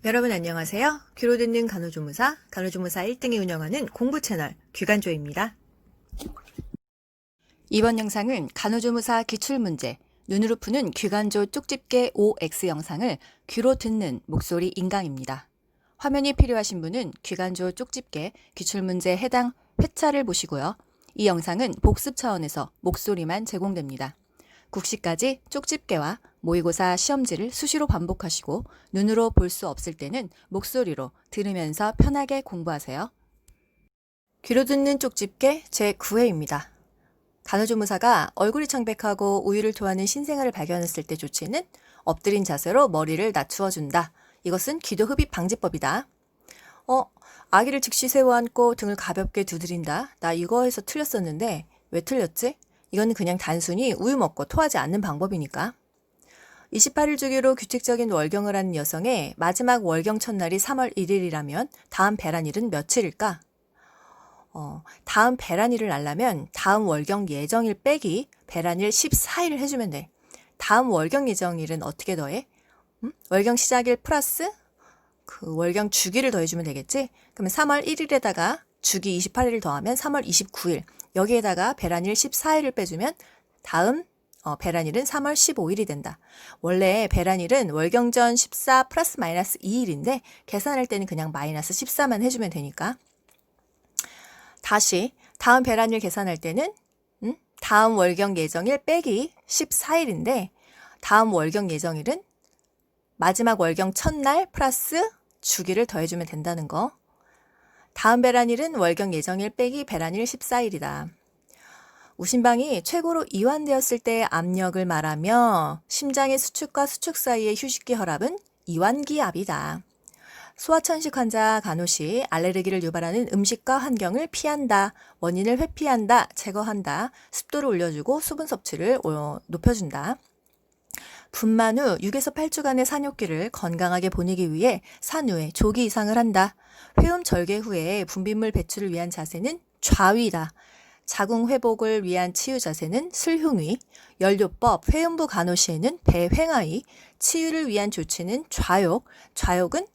여러분 안녕하세요. 귀로 듣는 간호조무사 1등이 운영하는 공부 채널 귀간조입니다. 이번 영상은 간호조무사 기출문제, 눈으로 푸는 귀간조 쪽집게 OX 영상을 귀로 듣는 목소리 인강입니다. 화면이 필요하신 분은 귀간조 쪽집게 기출문제 해당 회차를 보시고요. 이 영상은 복습 차원에서 목소리만 제공됩니다. 국시까지 쪽집게와 모의고사 시험지를 수시로 반복하시고 눈으로 볼 수 없을 때는 목소리로 들으면서 편하게 공부하세요. 귀로 듣는 쪽집게 제9회입니다. 간호조무사가 얼굴이 창백하고 우유를 토하는 신생아를 발견했을 때 조치는 엎드린 자세로 머리를 낮추어준다. 이것은 기도 흡입 방지법이다. 아기를 즉시 세워 앉고 등을 가볍게 두드린다. 나 이거에서 틀렸었는데 왜 틀렸지? 이건 그냥 단순히 우유 먹고 토하지 않는 방법이니까. 28일 주기로 규칙적인 월경을 하는 여성의 마지막 월경 첫날이 3월 1일이라면 다음 배란일은 며칠일까? 다음 배란일을 알려면 다음 월경 예정일 빼기 배란일 14일을 해주면 돼. 다음 월경 예정일은 어떻게 더해? 월경 시작일 플러스 그 월경 주기를 더해주면 되겠지? 그러면 3월 1일에다가 주기 28일을 더하면 3월 29일. 여기에다가 배란일 14일을 빼주면 다음 배란일은 3월 15일이 된다. 원래 배란일은 월경전 14 플러스 마이너스 2일인데 계산할 때는 그냥 마이너스 14만 해주면 되니까. 다시 다음 배란일 계산할 때는 다음 월경 예정일 빼기 14일인데 다음 월경 예정일은 마지막 월경 첫날 플러스 주기를 더해주면 된다는 거. 다음 배란일은 월경 예정일 빼기 배란일 14일이다. 우심방이 최고로 이완되었을 때의 압력을 말하며 심장의 수축과 수축 사이의 휴식기 혈압은 이완기압이다. 소아천식 환자 간호시 알레르기를 유발하는 음식과 환경을 피한다. 원인을 회피한다. 제거한다. 습도를 올려주고 수분 섭취를 높여준다. 분만 후 6에서 8주간의 산욕기를 건강하게 보내기 위해 산후에 조기 이상을 한다. 회음 절개 후에 분비물 배출을 위한 자세는 좌위다. 자궁 회복을 위한 치유 자세는 슬흉위, 연료법 회음부 간호시에는 배횡하위, 치유를 위한 조치는 좌욕, 좌욕은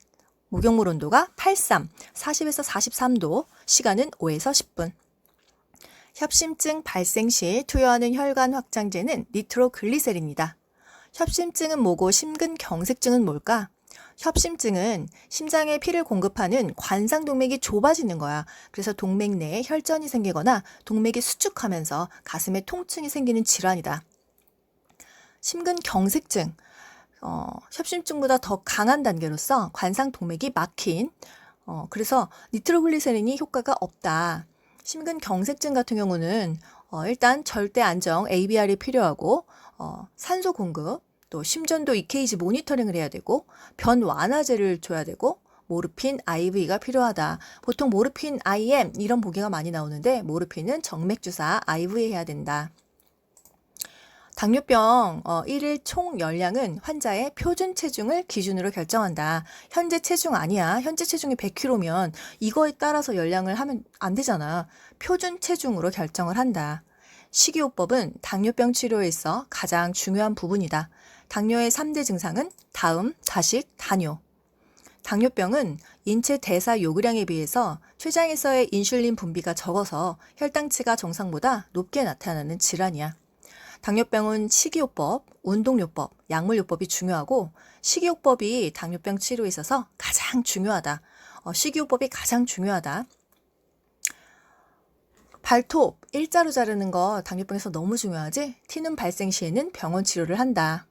목욕물 온도가 83, 40에서 43도, 시간은 5에서 10분. 협심증 발생 시 투여하는 혈관 확장제는 니트로글리세린이다. 협심증은 뭐고 심근경색증은 뭘까? 협심증은 심장에 피를 공급하는 관상동맥이 좁아지는 거야. 그래서 동맥 내에 혈전이 생기거나 동맥이 수축하면서 가슴에 통증이 생기는 질환이다. 심근경색증, 협심증보다 더 강한 단계로서 관상동맥이 막힌, 그래서 니트로글리세린이 효과가 없다. 심근경색증 같은 경우는 일단 절대 안정 ABR이 필요하고 산소 공급, 또 심전도 EKG 모니터링을 해야 되고 변 완화제를 줘야 되고 모르핀 IV가 필요하다. 보통 모르핀 IM 이런 보기가 많이 나오는데 모르핀은 정맥주사 IV 해야 된다. 당뇨병 1일 총 열량은 환자의 표준 체중을 기준으로 결정한다. 현재 체중 아니야. 현재 체중이 100kg면 이거에 따라서 열량을 하면 안 되잖아. 표준 체중으로 결정을 한다. 식이요법은 당뇨병 치료에 있어 가장 중요한 부분이다. 당뇨의 3대 증상은 다음, 다식, 다뇨. 당뇨병은 인체 대사 요구량에 비해서 췌장에서의 인슐린 분비가 적어서 혈당치가 정상보다 높게 나타나는 질환이야. 당뇨병은 식이요법, 운동요법, 약물요법이 중요하고 식이요법이 당뇨병 치료에 있어서 가장 중요하다. 식이요법이 가장 중요하다. 발톱 일자로 자르는 거 당뇨병에서 너무 중요하지? 티눈 발생 시에는 병원 치료를 한다.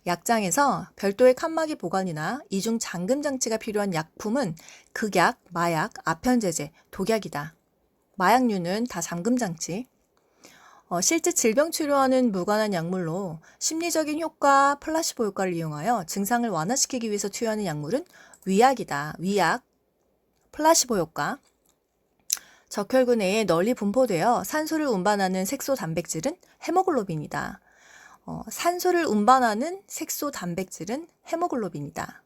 약장에서 별도의 칸막이 보관이나 이중 잠금 장치가 필요한 약품은 극약, 마약, 아편제제, 독약이다. 마약류는 다 잠금 장치. 실제 질병 치료하는 무관한 약물로 심리적인 효과, 플라시보 효과를 이용하여 증상을 완화시키기 위해서 투여하는 약물은 위약이다. 위약, 플라시보 효과. 적혈구 내에 널리 분포되어 산소를 운반하는 색소 단백질은 헤모글로빈이다. 산소를 운반하는 색소 단백질은 헤모글로빈이다.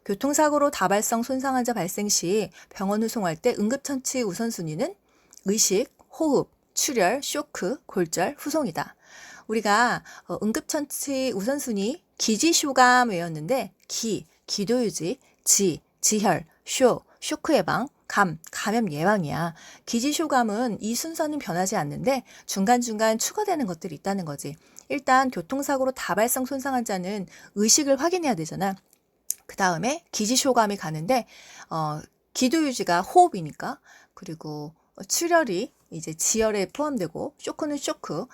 교통사고로 다발성 손상 환자 발생 시 병원 후송할 때 응급처치 우선순위는 의식, 호흡, 출혈, 쇼크, 골절, 후송이다. 우리가 응급처치 우선순위 기지쇼감 외웠는데 기도 유지, 지혈, 쇼크 예방, 감염 예방이야. 기지쇼감은 이 순서는 변하지 않는데 중간중간 추가되는 것들이 있다는 거지. 일단 교통사고로 다발성 손상 환자는 의식을 확인해야 되잖아. 그 다음에 기지쇼감이 가는데 기도유지가 호흡이니까, 그리고 출혈이 이제 지혈에 포함되고, 쇼크는 쇼크,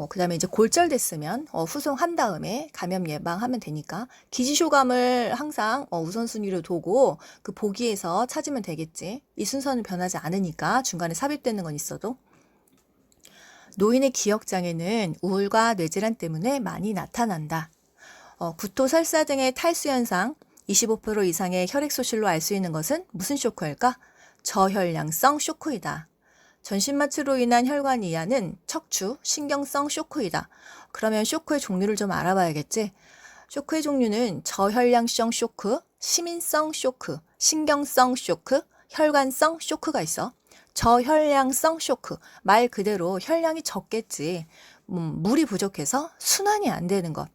그 다음에 이제 골절됐으면 후송한 다음에 감염 예방하면 되니까 기지쇼감을 항상 우선순위로 두고 그 보기에서 찾으면 되겠지. 이 순서는 변하지 않으니까 중간에 삽입되는 건 있어도. 노인의 기억장애는 우울과 뇌질환 때문에 많이 나타난다. 구토, 설사 등의 탈수 현상, 25% 이상의 혈액 소실로 알 수 있는 것은 무슨 쇼크일까? 저혈량성 쇼크이다. 전신마취로 인한 혈관 이완은 척추, 신경성 쇼크이다. 그러면 쇼크의 종류를 좀 알아봐야겠지? 쇼크의 종류는 저혈량성 쇼크, 시민성 쇼크, 신경성 쇼크, 혈관성 쇼크가 있어. 저혈량성 쇼크, 말 그대로 혈량이 적겠지. 물이 부족해서 순환이 안 되는 것.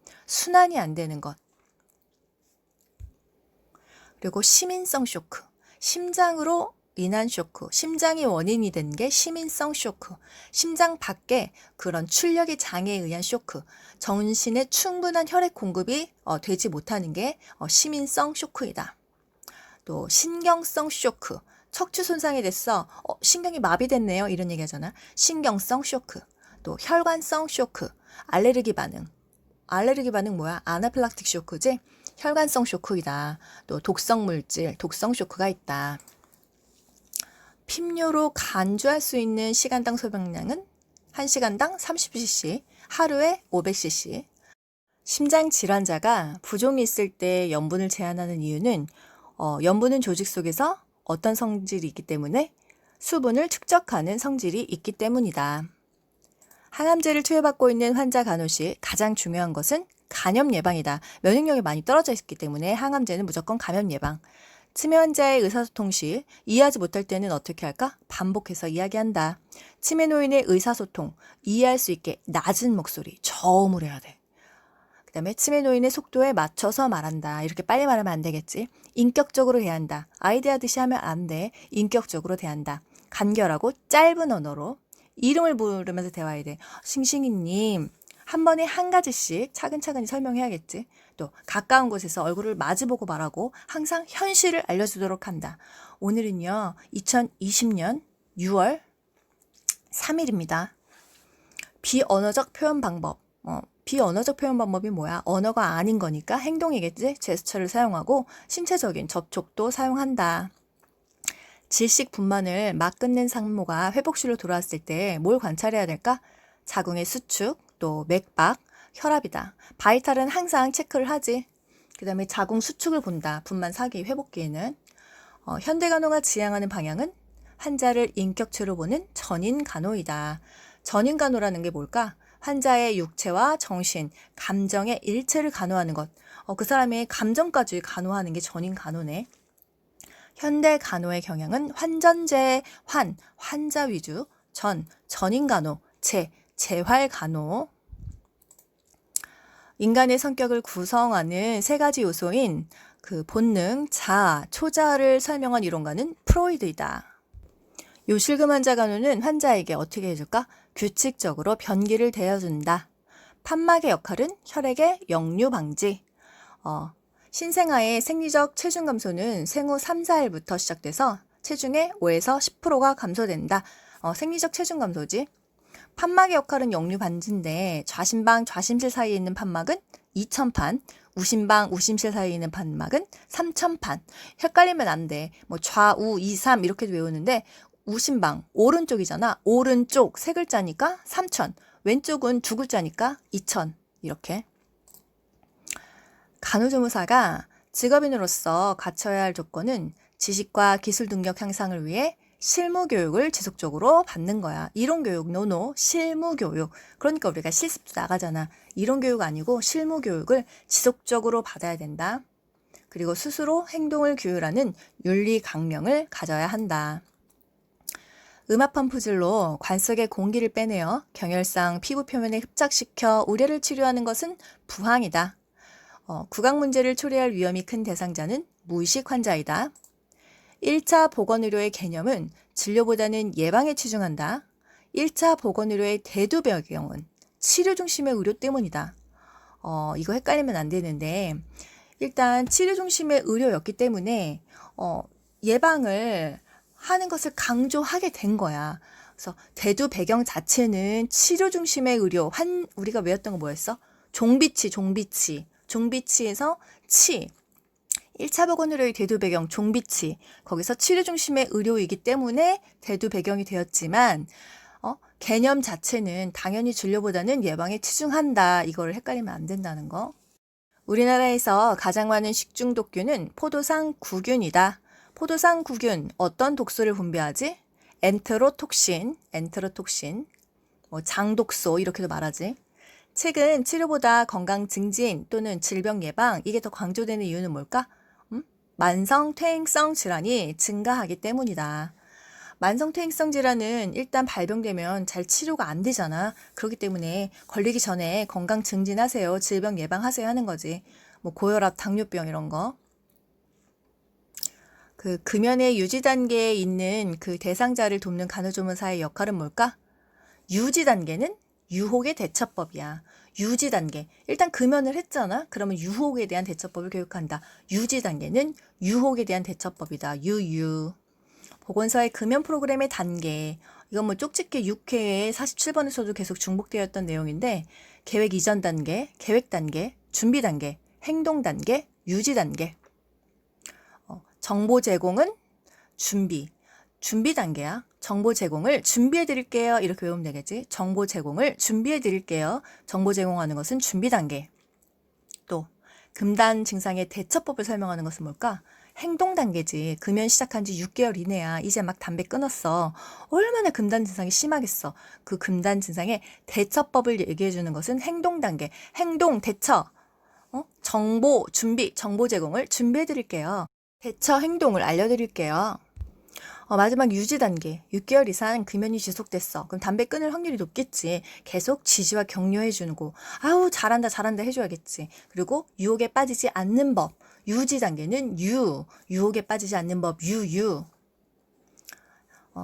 그리고 시민성 쇼크, 심장으로 인한 쇼크, 심장이 원인이 된 게 시민성 쇼크, 심장 밖에 그런 출력의 장애에 의한 쇼크, 전신에 충분한 혈액 공급이 되지 못하는 게 시민성 쇼크이다. 또 신경성 쇼크, 척추 손상이 됐어, 신경이 마비됐네요, 이런 얘기 하잖아. 신경성 쇼크. 또 혈관성 쇼크, 알레르기 반응 뭐야? 아나필락틱 쇼크지? 혈관성 쇼크이다. 또 독성 물질, 독성 쇼크가 있다. 핍뇨로 간주할 수 있는 시간당 소변량은 1시간당 30cc, 하루에 500cc. 심장 질환자가 부종이 있을 때 염분을 제한하는 이유는 염분은 조직 속에서 어떤 성질이 있기 때문에 수분을 축적하는 성질이 있기 때문이다. 항암제를 투여받고 있는 환자 간호 시 가장 중요한 것은 감염 예방이다. 면역력이 많이 떨어져 있기 때문에 항암제는 무조건 감염 예방. 치매 환자의 의사소통 시 이해하지 못할 때는 어떻게 할까? 반복해서 이야기한다. 치매 노인의 의사소통, 이해할 수 있게 낮은 목소리, 저음으로 해야 돼. 그 다음에 치매 노인의 속도에 맞춰서 말한다. 이렇게 빨리 말하면 안 되겠지. 인격적으로 대한다. 아이디하듯이 하면 안 돼. 인격적으로 대한다. 간결하고 짧은 언어로 이름을 부르면서 대화해야 돼. 싱싱이님, 한 번에 한 가지씩 차근차근히 설명해야겠지. 또 가까운 곳에서 얼굴을 마주보고 말하고 항상 현실을 알려주도록 한다. 오늘은요, 2020년 6월 3일입니다. 비언어적 표현 방법. 비언어적 표현 방법이 뭐야? 언어가 아닌 거니까 행동이겠지? 제스처를 사용하고 신체적인 접촉도 사용한다. 질식 분만을 막 끝낸 산모가 회복실로 돌아왔을 때 뭘 관찰해야 될까? 자궁의 수축, 또 맥박, 혈압이다. 바이탈은 항상 체크를 하지. 그 다음에 자궁 수축을 본다. 분만 사기 회복기에는. 현대간호가 지향하는 방향은 환자를 인격체로 보는 전인간호이다. 전인간호라는 게 뭘까? 환자의 육체와 정신, 감정의 일체를 간호하는 것. 그 사람의 감정까지 간호하는 게 전인간호네. 현대 간호의 경향은 환전제, 환자 위주, 전인간호, 재활간호. 인간의 성격을 구성하는 세 가지 요소인 그 본능, 자아, 초자아를 설명한 이론가는 프로이드이다. 요실금 환자 간호는 환자에게 어떻게 해줄까? 규칙적으로 변기를 대어준다. 판막의 역할은 혈액의 역류 방지. 신생아의 생리적 체중 감소는 생후 3, 4일부터 시작돼서 체중의 5에서 10%가 감소된다. 생리적 체중 감소지. 판막의 역할은 역류 방지인데 좌심방, 좌심실 사이에 있는 판막은 2000판, 우심방, 우심실 사이에 있는 판막은 3000판. 헷갈리면 안 돼. 좌우, 2, 3 이렇게도 외우는데 우심방, 오른쪽이잖아. 오른쪽 세 글자니까 3000, 왼쪽은 두 글자니까 2000 이렇게. 간호조무사가 직업인으로서 갖춰야 할 조건은 지식과 기술 능력 향상을 위해 실무 교육을 지속적으로 받는 거야. 이론 교육, 노노, 실무 교육. 그러니까 우리가 실습도 나가잖아. 이론 교육 아니고 실무 교육을 지속적으로 받아야 된다. 그리고 스스로 행동을 규율하는 윤리 강령을 가져야 한다. 음압 펌프질로 관 속의 공기를 빼내어 경혈상 피부 표면에 흡착시켜 우려를 치료하는 것은 부항이다. 구강 문제를 초래할 위험이 큰 대상자는 무의식 환자이다. 1차 보건의료의 개념은 진료보다는 예방에 치중한다. 1차 보건의료의 대두 배경은 치료 중심의 의료 때문이다. 이거 헷갈리면 안 되는데 일단 치료 중심의 의료였기 때문에 예방을 하는 것을 강조하게 된 거야. 그래서 대두 배경 자체는 치료 중심의 의료, 우리가 외웠던 거 뭐였어? 종비치에서 치. 1차 보건의료의 대두 배경, 종비치. 거기서 치료 중심의 의료이기 때문에 대두 배경이 되었지만, 개념 자체는 당연히 진료보다는 예방에 치중한다. 이거를 헷갈리면 안 된다는 거. 우리나라에서 가장 많은 식중독균은 포도상 구균이다. 포도상 구균, 어떤 독소를 분비하지? 엔테로톡신, 장독소 이렇게도 말하지. 최근 치료보다 건강 증진 또는 질병 예방 이게 더 강조되는 이유는 뭘까? 만성 퇴행성 질환이 증가하기 때문이다. 만성 퇴행성 질환은 일단 발병되면 잘 치료가 안 되잖아. 그렇기 때문에 걸리기 전에 건강 증진하세요. 질병 예방하세요 하는 거지. 고혈압, 당뇨병 이런 거. 그 금연의 유지 단계에 있는 그 대상자를 돕는 간호조무사의 역할은 뭘까? 유지 단계는 유혹의 대처법이야. 유지 단계. 일단 금연을 했잖아. 그러면 유혹에 대한 대처법을 교육한다. 유지 단계는 유혹에 대한 대처법이다. 보건소의 금연 프로그램의 단계. 이건 쪽집게 6회에 47번에서도 계속 중복되었던 내용인데 계획 이전 단계, 계획 단계, 준비 단계, 행동 단계, 유지 단계. 정보 제공은 준비 단계야. 정보 제공을 준비해 드릴게요. 이렇게 외우면 되겠지. 정보 제공을 준비해 드릴게요. 정보 제공하는 것은 준비 단계. 또 금단 증상의 대처법을 설명하는 것은 뭘까? 행동 단계지. 금연 시작한 지 6개월 이내야. 이제 막 담배 끊었어. 얼마나 금단 증상이 심하겠어. 그 금단 증상의 대처법을 얘기해 주는 것은 행동 단계. 행동, 대처. 정보, 준비, 정보 제공을 준비해 드릴게요. 대처 행동을 알려드릴게요. 마지막 유지 단계. 6개월 이상 금연이 지속됐어. 그럼 담배 끊을 확률이 높겠지. 계속 지지와 격려해주고 아우 잘한다 해줘야겠지. 그리고 유혹에 빠지지 않는 법. 유지 단계는 유혹에 빠지지 않는 법.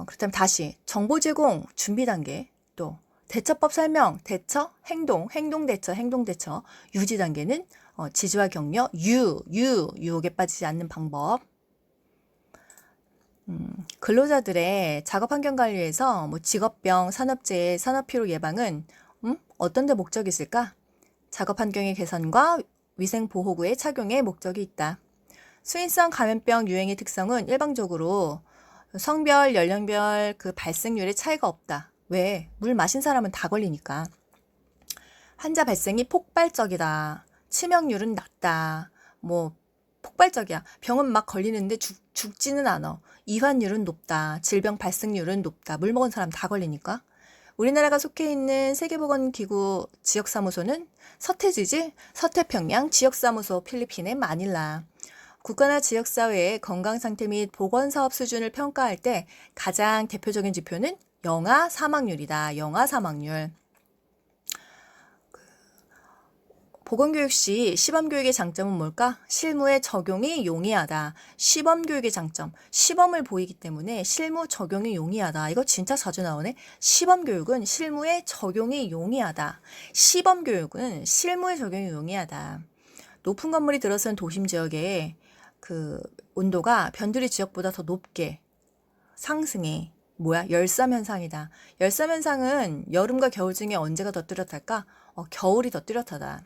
그렇다면 다시 정보 제공 준비 단계. 또 대처법 설명, 대처, 행동 대처. 유지 단계는 지지와 격려, 유혹에 빠지지 않는 방법. 근로자들의 작업 환경 관리에서 직업병, 산업재해, 산업피로 예방은 어떤 데 목적이 있을까? 작업 환경의 개선과 위생 보호구의 착용에 목적이 있다. 수인성 감염병 유행의 특성은 일반적으로 성별, 연령별 그 발생률의 차이가 없다. 왜? 물 마신 사람은 다 걸리니까. 환자 발생이 폭발적이다. 치명률은 낮다. 폭발적이야. 병은 막 걸리는데 죽지는 않아. 이환율은 높다. 질병 발생률은 높다. 물 먹은 사람 다 걸리니까. 우리나라가 속해 있는 세계보건기구 지역사무소는 서태지지? 서태평양 지역사무소 필리핀의 마닐라. 국가나 지역사회의 건강상태 및 보건사업 수준을 평가할 때 가장 대표적인 지표는 영아 사망률이다. 영아 사망률. 보건교육 시 시범교육의 장점은 뭘까? 실무에 적용이 용이하다. 시범교육의 장점. 시범을 보이기 때문에 실무 적용이 용이하다. 이거 진짜 자주 나오네. 시범교육은 실무에 적용이 용이하다. 시범교육은 실무에 적용이 용이하다. 높은 건물이 들어선 도심 지역에 그 온도가 변두리 지역보다 더 높게 상승해. 열섬 현상이다. 열섬 현상은 여름과 겨울 중에 언제가 더 뚜렷할까? 겨울이 더 뚜렷하다.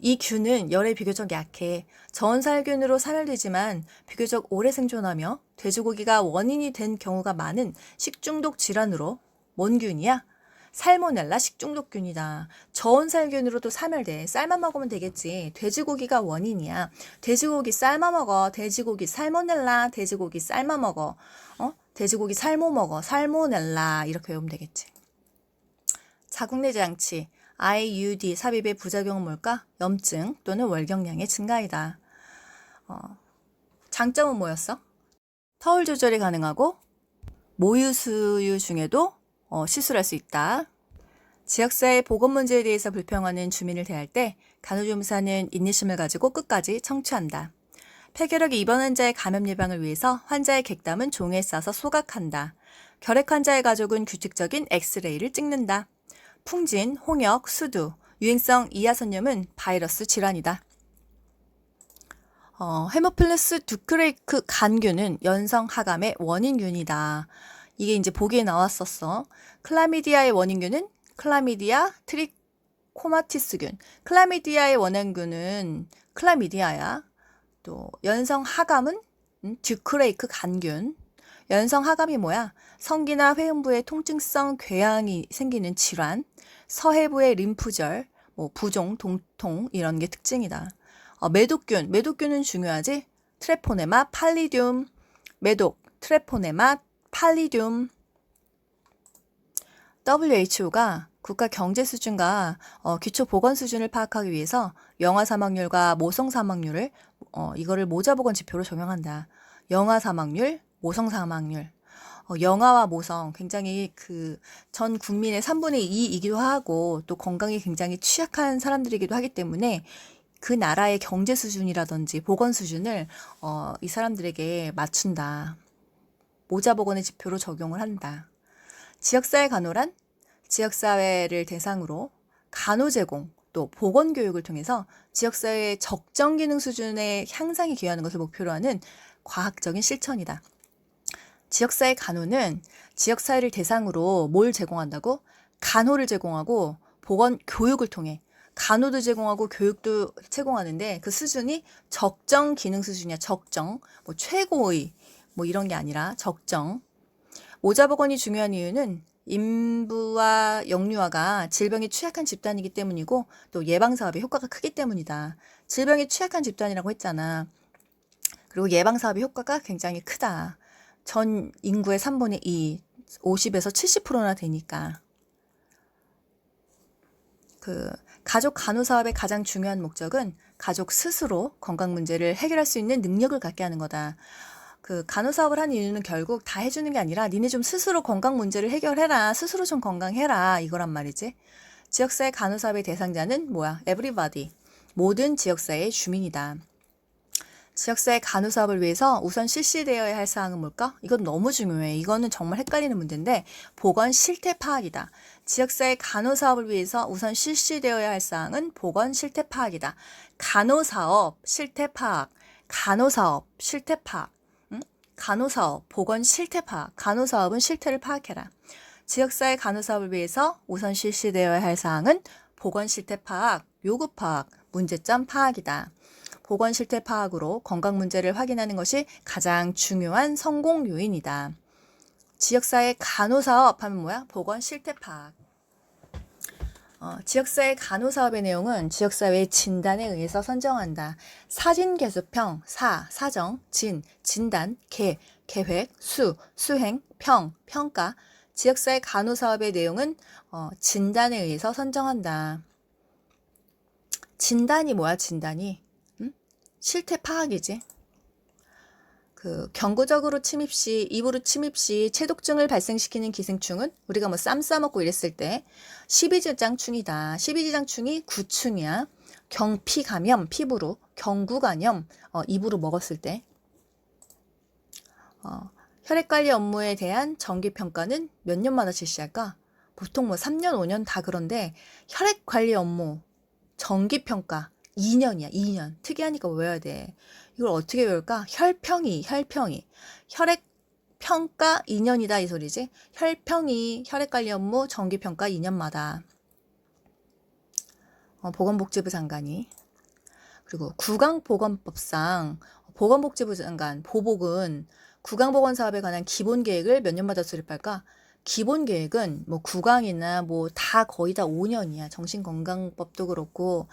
이 균은 열에 비교적 약해. 저온살균으로 사멸되지만 비교적 오래 생존하며 돼지고기가 원인이 된 경우가 많은 식중독 질환으로 뭔 균이야? 살모넬라 식중독균이다. 저온살균으로도 사멸돼. 쌀만 먹으면 되겠지. 돼지고기가 원인이야. 돼지고기 삶아 먹어. 돼지고기 살모넬라. 돼지고기 삶아 먹어. 돼지고기 살모 먹어. 살모넬라. 이렇게 외우면 되겠지. 자궁내 장치. IUD 삽입의 부작용은 뭘까? 염증 또는 월경량의 증가이다. 장점은 뭐였어? 터울 조절이 가능하고 모유수유 중에도 시술할 수 있다. 지역사회 보건 문제에 대해서 불평하는 주민을 대할 때 간호조무사는 인내심을 가지고 끝까지 청취한다. 폐결핵 입원 환자의 감염 예방을 위해서 환자의 객담은 종이에 싸서 소각한다. 결핵 환자의 가족은 규칙적인 엑스레이를 찍는다. 풍진, 홍역, 수두, 유행성 이하선염은 바이러스 질환이다. 헤모필러스 듀크레이크 간균은 연성 하감의 원인균이다. 이게 이제 보기에 나왔었어. 클라미디아의 원인균은 클라미디아 트리코마티스균. 클라미디아의 원인균은 클라미디아야. 또 연성 하감은 듀크레이크 간균. 연성 하감이 뭐야? 성기나 회음부에 통증성 궤양이 생기는 질환, 서해부의 림프절, 부종, 동통 이런 게 특징이다. 매독균은 중요하지? 트레포네마 팔리듐, 매독, 트레포네마 팔리듐. WHO가 국가 경제 수준과 기초 보건 수준을 파악하기 위해서 영아 사망률과 모성 사망률을 이거를 모자 보건 지표로 적용한다. 영아 사망률, 모성 사망률. 영아와 모성 굉장히 전 국민의 3분의 2이기도 하고 또 건강이 굉장히 취약한 사람들이기도 하기 때문에 그 나라의 경제 수준이라든지 보건 수준을 이 사람들에게 맞춘다. 모자 보건의 지표로 적용을 한다. 지역사회 간호란 지역사회를 대상으로 간호 제공 또 보건 교육을 통해서 지역사회의 적정 기능 수준의 향상에 기여하는 것을 목표로 하는 과학적인 실천이다. 지역사회 간호는 지역사회를 대상으로 뭘 제공한다고? 간호를 제공하고 보건 교육을 통해 간호도 제공하고 교육도 제공하는데 그 수준이 적정 기능 수준이야. 적정. 최고의 이런 게 아니라 적정. 모자 보건이 중요한 이유는 인부와 영유아가 질병에 취약한 집단이기 때문이고 또 예방사업의 효과가 크기 때문이다. 질병에 취약한 집단이라고 했잖아. 그리고 예방사업의 효과가 굉장히 크다. 전 인구의 3분의 2, 50에서 70%나 되니까. 가족 간호사업의 가장 중요한 목적은 가족 스스로 건강 문제를 해결할 수 있는 능력을 갖게 하는 거다. 간호사업을 하는 이유는 결국 다 해주는 게 아니라 니네 좀 스스로 건강 문제를 해결해라. 스스로 좀 건강해라. 이거란 말이지. 지역사회 간호사업의 대상자는 뭐야? everybody. 모든 지역사회의 주민이다. 지역사회 간호사업을 위해서 우선 실시되어야 할 사항은 뭘까? 이건 너무 중요해. 이거는 정말 헷갈리는 문제인데 보건 실태 파악이다. 지역사회 간호사업을 위해서 우선 실시되어야 할 사항은 보건 실태 파악이다. 간호사업 실태 파악, 간호사업 실태 파악, 간호사업 보건 실태 파악, 간호사업은 실태를 파악해라. 지역사회 간호사업을 위해서 우선 실시되어야 할 사항은 보건 실태 파악, 요구 파악, 문제점 파악이다. 보건 실태 파악으로 건강 문제를 확인하는 것이 가장 중요한 성공 요인이다. 지역사회 간호사업 하면 뭐야? 보건 실태 파악. 지역사회 간호사업의 내용은 지역사회의 진단에 의해서 선정한다. 사진 개수평, 사정, 진단, 계획, 수행, 평가. 지역사회 간호사업의 내용은 진단에 의해서 선정한다. 진단이 뭐야? 진단이? 실태 파악이지. 경구적으로 침입 시, 입으로 침입 시 체독증을 발생시키는 기생충은 우리가 쌈 싸먹고 이랬을 때 십이지장충이다. 십이지장충이 구충이야. 경피 감염, 피부로. 경구 감염, 입으로 먹었을 때. 혈액관리 업무에 대한 정기평가는 몇 년마다 실시할까? 보통 3년, 5년 다 그런데 혈액관리 업무 정기평가 2년이야, 2년. 특이하니까 외워야 돼. 이걸 어떻게 외울까? 혈평이. 혈액평가 2년이다 이 소리지. 혈평이, 혈액관리 업무 정기평가 2년마다. 보건복지부 장관이. 그리고 구강보건법상 보건복지부 장관, 보복은 구강보건사업에 관한 기본계획을 몇 년마다 수립할까? 기본계획은 구강이나 다 거의 다 5년이야. 정신건강법도 그렇고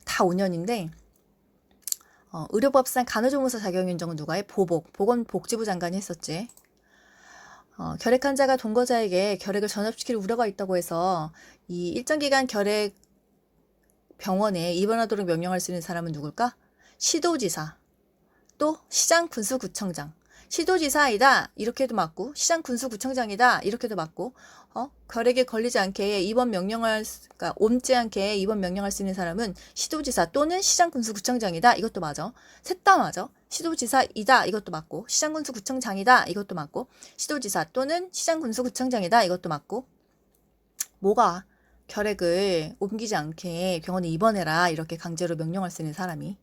다 5년인데 의료법상 간호조무사 자격 인정은 누가 해? 보건복지부 장관이 했었지. 결핵 환자가 동거자에게 결핵을 전염시킬 우려가 있다고 해서 이 일정 기간 결핵 병원에 입원하도록 명령할 수 있는 사람은 누굴까? 시도지사, 또 시장, 군수, 구청장. 시도지사이다 이렇게도 맞고, 시장군수구청장이다 이렇게도 맞고, 결핵에 걸리지 않게 그러니까 옮지 않게 입원 명령할 수 있는 사람은 시도지사 또는 시장군수구청장이다 이것도 맞아. 셋 다 맞아. 시도지사이다 이것도 맞고, 시장군수구청장이다 이것도 맞고, 시도지사 또는 시장군수구청장이다 이것도 맞고. 뭐가 결핵을 옮기지 않게 병원에 입원해라 이렇게 강제로 명령할 수 있는 사람이.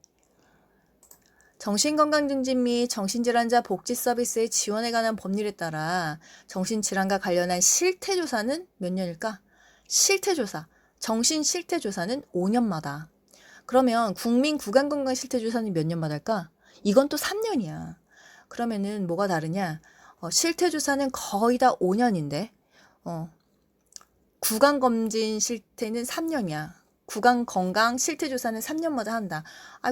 정신건강증진 및 정신질환자 복지 서비스의 지원에 관한 법률에 따라 정신질환과 관련한 실태조사는 몇 년일까? 실태조사, 정신실태조사는 5년마다. 그러면 국민구강건강실태조사는 몇 년마다 할까? 이건 또 3년이야. 그러면은 뭐가 다르냐? 실태조사는 거의 다 5년인데 구강검진 실태는 3년이야. 구강건강 실태조사는 3년마다 한다.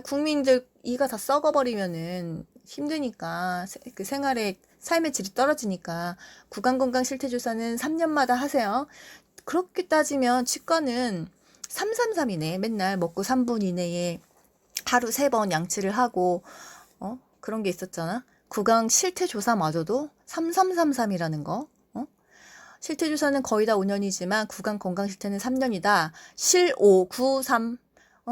국민들 이가 다 썩어버리면은 힘드니까 그 삶의 질이 떨어지니까 구강건강 실태조사는 3년마다 하세요. 그렇게 따지면 치과는 333이네. 맨날 먹고 3분 이내에 하루 3번 양치를 하고 그런 게 있었잖아. 구강 실태조사마저도 3333이라는 거. 실태조사는 거의 다 5년이지만 구강건강실태는 3년이다. 실593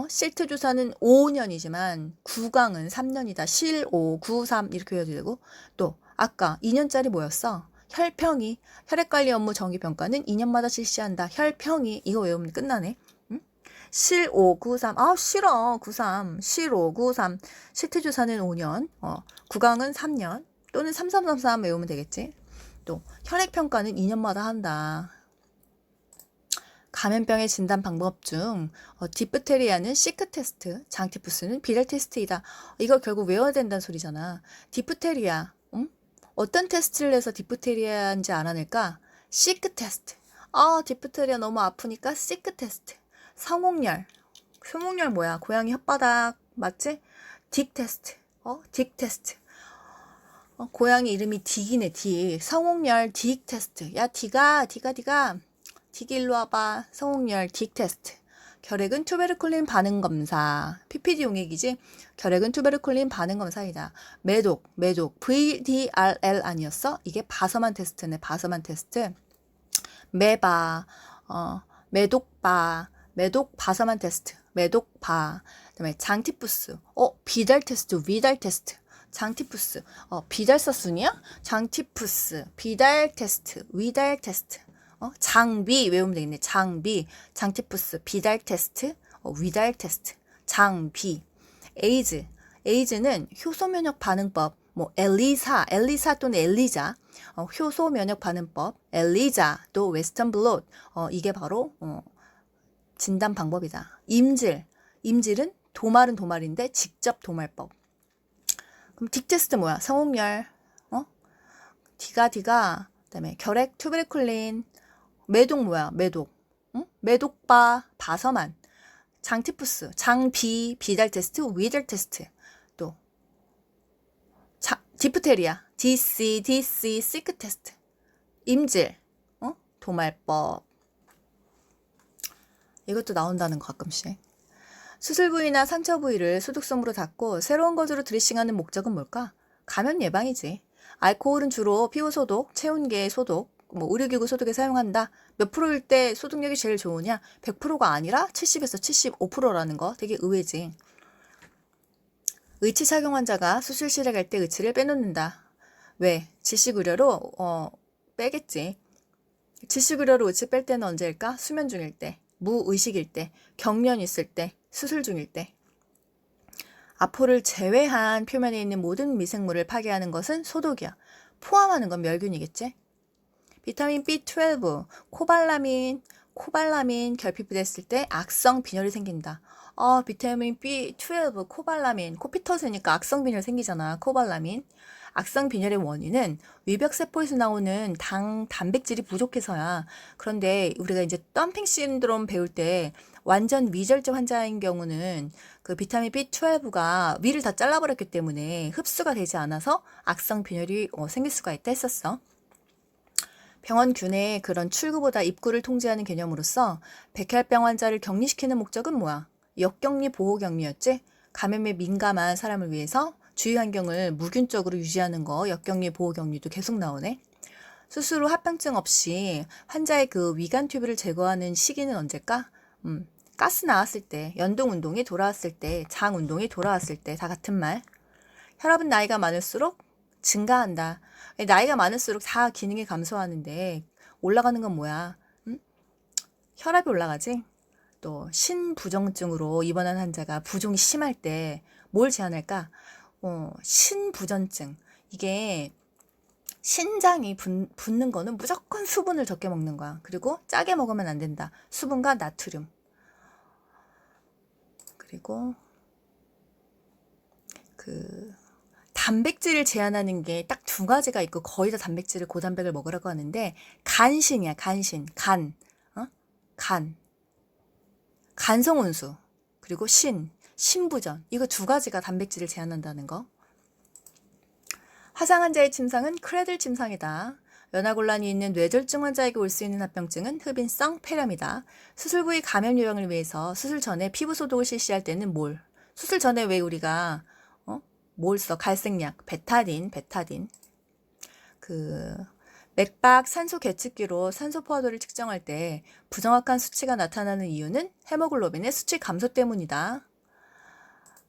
실태조사는 5년이지만 구강은 3년이다. 실593 이렇게 해야 되고, 또 아까 2년짜리 뭐였어? 혈평이, 혈액관리 업무 정기평가는 2년마다 실시한다. 혈평이 이거 외우면 끝나네. 응? 실593 싫어. 93 실593 실태조사는 5년 구강은 3년 또는 3333 외우면 되겠지. 또 혈액평가는 2년마다 한다. 감염병의 진단 방법 중 디프테리아는 시크 테스트, 장티푸스는 비럴 테스트이다. 이거 결국 외워야 된다는 소리잖아. 디프테리아, 어떤 테스트를 해서 디프테리아인지 알아낼까? 시크 테스트. 디프테리아 너무 아프니까 시크 테스트. 성홍열 뭐야? 고양이 혓바닥 맞지? 딕 테스트. 딕 테스트. 고양이 이름이 딕이네, 딕. 성홍열 딕 테스트. 야, 딕이 일로 와봐. 성홍열 딕 테스트. 결핵은 투베르클린 반응 검사. PPD 용액이지? 결핵은 투베르클린 반응 검사이다. 매독. VDRL 아니었어? 이게 바서만 테스트네, 바서만 테스트. 매바, 매독 바서만 테스트. 매독바. 그다음에 장티푸스. 비달 테스트, 위달 테스트. 장티푸스. 비달서순이야? 장티푸스, 비달 테스트, 위달 테스트. 장비 외우면 되겠네. 장비, 장티푸스, 비달 테스트, 위달 테스트. 장비. 에이즈는 효소 면역 반응법. 엘리사 또는 엘리자. 효소 면역 반응법. 엘리자 또 웨스턴 블롯. 이게 바로 진단 방법이다. 임질은 도말은 도말인데 직접 도말법. 그럼 딕 테스트 뭐야? 성홍열, 디가, 그다음에 결핵, 투베르클린, 매독 뭐야? 매독, 매독바, 바서만, 장티푸스, 장비, 비달 테스트, 위달 테스트, 또 디프테리아, DC, 시크 테스트, 임질, 도말법. 이것도 나온다는 거 가끔씩. 수술 부위나 상처 부위를 소독솜으로 닦고 새로운 것으로 드레싱하는 목적은 뭘까? 감염 예방이지. 알코올은 주로 피부 소독, 체온계 소독, 의료기구 소독에 사용한다. 몇 프로일 때 소독력이 제일 좋으냐? 100%가 아니라 70에서 75%라는 거 되게 의외지. 의치 착용 환자가 수술실에 갈 때 의치를 빼놓는다. 왜? 질식의료로 빼겠지. 질식의료로 의치 뺄 때는 언제일까? 수면 중일 때, 무의식일 때, 경련 있을 때, 수술 중일 때. 아포를 제외한 표면에 있는 모든 미생물을 파괴하는 것은 소독이야. 포함하는 건 멸균이겠지? 비타민 B12, 코발라민 결핍됐을 때 악성 빈혈이 생긴다. 비타민 B12, 코발라민, 코피 터지니까 악성 빈혈 생기잖아. 코발라민. 악성 빈혈의 원인은 위벽세포에서 나오는 단백질이 부족해서야. 그런데 우리가 이제 덤핑 신드롬 배울 때 완전 위절제 환자인 경우는 그 비타민 B12가 위를 다 잘라버렸기 때문에 흡수가 되지 않아서 악성 빈혈이 생길 수가 있다 했었어. 병원균의 그런 출구보다 입구를 통제하는 개념으로서 백혈병 환자를 격리시키는 목적은 뭐야? 역격리 보호격리였지? 감염에 민감한 사람을 위해서 주위 환경을 무균적으로 유지하는 거, 역격리, 보호격리도 계속 나오네. 수술 후 합병증 없이 환자의 그 위관 튜브를 제거하는 시기는 언제일까? 가스 나왔을 때, 연동 운동이 돌아왔을 때, 장 운동이 돌아왔을 때 다 같은 말. 혈압은 나이가 많을수록 증가한다. 나이가 많을수록 다 기능이 감소하는데 올라가는 건 뭐야? 혈압이 올라가지? 또 신부전증으로 입원한 환자가 부종이 심할 때 뭘 제한할까? 신부전증. 이게 신장이 붓는 거는 무조건 수분을 적게 먹는 거야. 그리고 짜게 먹으면 안 된다. 수분과 나트륨. 그리고 단백질을 제한하는 게 딱 두 가지가 있고 거의 다 단백질을 고단백을 먹으라고 하는데 간신이야. 간신. 간성운수. 그리고 신부전. 이거 두 가지가 단백질을 제한한다는 거. 화상 환자의 침상은 크레들 침상이다. 연화곤란이 있는 뇌졸중 환자에게 올 수 있는 합병증은 흡인성 폐렴이다. 수술 부위 감염 예방을 위해서 수술 전에 피부 소독을 실시할 때는 수술 전에 왜 우리가 뭘 써? 갈색약, 베타딘. 맥박 산소 계측기로 산소 포화도를 측정할 때 부정확한 수치가 나타나는 이유는 헤모글로빈의 수치 감소 때문이다.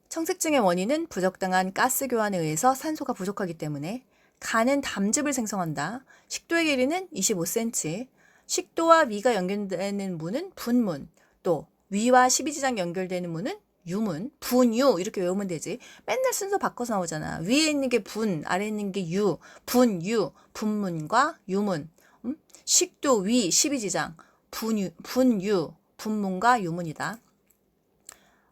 청색증의 원인은 부적당한 가스 교환에 의해서 산소가 부족하기 때문에. 간은 담즙을 생성한다. 식도의 길이는 25cm. 식도와 위가 연결되는 문은 분문. 또 위와 십이지장 연결되는 문은 유문. 분유 이렇게 외우면 되지. 맨날 순서 바꿔서 나오잖아. 위에 있는 게 분, 아래에 있는 게 유. 분유, 분문과 유문. 식도, 위, 십이지장. 분유, 분문과 유문이다.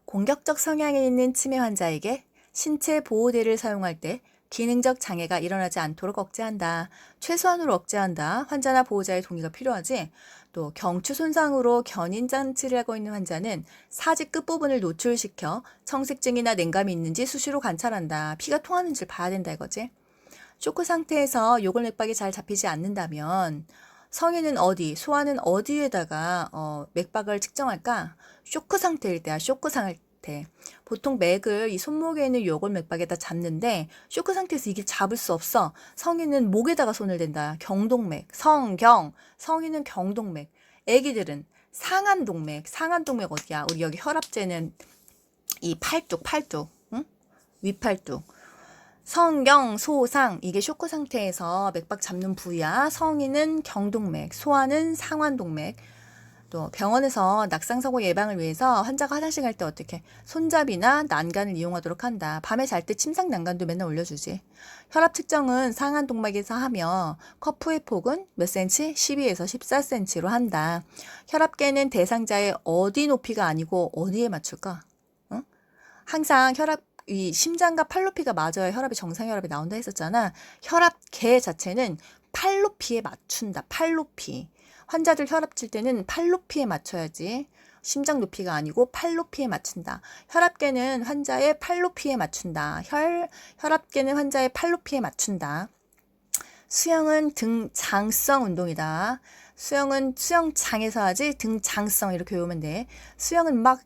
공격적 성향이 있는 치매 환자에게 신체 보호대를 사용할 때 기능적 장애가 일어나지 않도록 억제한다. 최소한으로 억제한다. 환자나 보호자의 동의가 필요하지. 또 경추 손상으로 견인장치를 하고 있는 환자는 사지 끝부분을 노출시켜 청색증이나 냉감이 있는지 수시로 관찰한다. 피가 통하는지를 봐야 된다 이거지. 쇼크 상태에서 요골맥박이 잘 잡히지 않는다면 성인은 소아는 어디에다가 맥박을 측정할까? 쇼크 상태일 때야. 쇼크 상태. 보통 맥을 이 손목에 있는 요골맥박에다 잡는데 쇼크 상태에서 이게 잡을 수 없어. 성인은 목에다가 손을 댄다. 경동맥, 성인은 경동맥. 애기들은 상안동맥 어디야? 우리 여기 혈압재는 이 팔뚝, 응? 위팔뚝. 성경, 소상 이게 쇼크 상태에서 맥박 잡는 부위야. 성인은 경동맥, 소아는 상완동맥. 또 병원에서 낙상사고 예방을 위해서 환자가 화장실 갈 때 어떻게 손잡이나 난간을 이용하도록 한다. 밤에 잘 때 침상 난간도 맨날 올려주지. 혈압 측정은 상안동맥에서 하며 커프의 폭은 몇 cm? 12에서 14cm로 한다. 혈압계는 대상자의 어디 높이가 아니고 어디에 맞출까? 응? 항상 이 심장과 팔 높이가 맞아야 혈압이 정상 혈압이 나온다 했었잖아. 혈압계 자체는 팔 높이에 맞춘다. 팔 높이. 환자들 혈압 칠 때는 팔 높이에 맞춰야지. 심장 높이가 아니고 팔 높이에 맞춘다. 혈압계는 환자의 팔 높이에 맞춘다. 혈압계는 환자의 팔 높이에 맞춘다. 수영은 등장성 운동이다. 수영은 수영장에서 하지 등장성 이렇게 외우면 돼. 수영은 막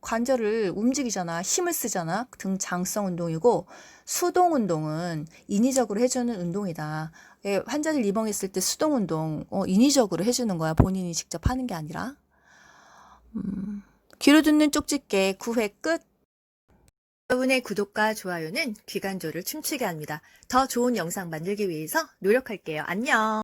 관절을 움직이잖아. 힘을 쓰잖아. 등장성 운동이고 수동 운동은 인위적으로 해주는 운동이다. 환자들 리벙했을 때 수동 운동 인위적으로 해주는 거야. 본인이 직접 하는 게 아니라. 귀로 듣는 쪽집게 9회 끝. 여러분의 구독과 좋아요는 귀간조를 춤추게 합니다. 더 좋은 영상 만들기 위해서 노력할게요. 안녕.